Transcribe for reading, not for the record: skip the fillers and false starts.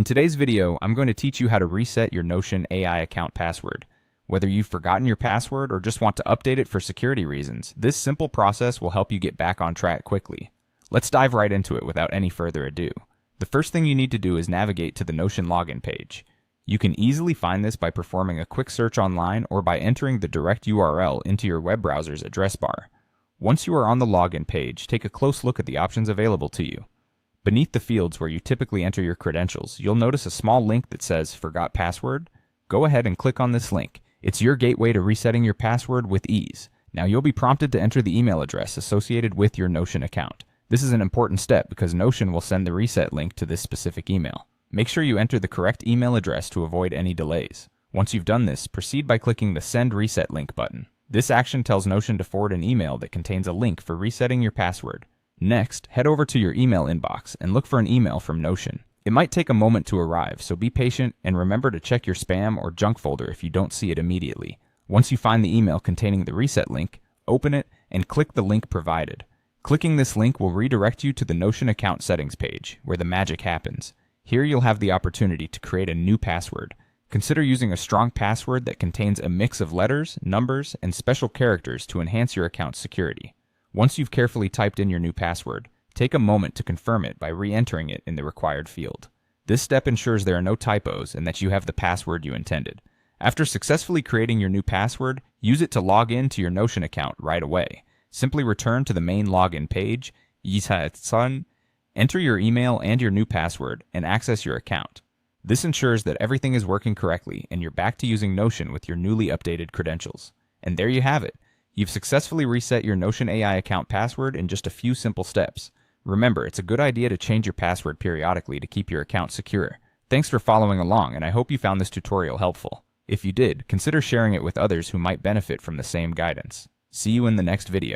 In today's video, I'm going to teach you how to reset your Notion AI account password. Whether you've forgotten your password or just want to update it for security reasons, this simple process will help you get back on track quickly. Let's dive right into it without any further ado. The first thing you need to do is navigate to the Notion login page. You can easily find this by performing a quick search online or by entering the direct URL into your web browser's address bar. Once you are on the login page, take a close look at the options available to you. Beneath the fields where you typically enter your credentials, you'll notice a small link that says Forgot Password. Go ahead and click on this link. It's your gateway to resetting your password with ease. Now you'll be prompted to enter the email address associated with your Notion account. This is an important step because Notion will send the reset link to this specific email. Make sure you enter the correct email address to avoid any delays. Once you've done this, proceed by clicking the Send Reset Link button. This action tells Notion to forward an email that contains a link for resetting your password. Next, head over to your email inbox and look for an email from Notion. It might take a moment to arrive, so be patient and remember to check your spam or junk folder if you don't see it immediately. Once you find the email containing the reset link, open it and click the link provided. Clicking this link will redirect you to the Notion account settings page, where the magic happens. Here you'll have the opportunity to create a new password. Consider using a strong password that contains a mix of letters, numbers, and special characters to enhance your account's security. Once you've carefully typed in your new password, take a moment to confirm it by re-entering it in the required field. This step ensures there are no typos and that you have the password you intended. After successfully creating your new password, use it to log in to your Notion account right away. Simply return to the main login page, enter your email and your new password, and access your account. This ensures that everything is working correctly and you're back to using Notion with your newly updated credentials. And there you have it. You've successfully reset your Notion AI account password in just a few simple steps. Remember, it's a good idea to change your password periodically to keep your account secure. Thanks for following along, and I hope you found this tutorial helpful. If you did, consider sharing it with others who might benefit from the same guidance. See you in the next video.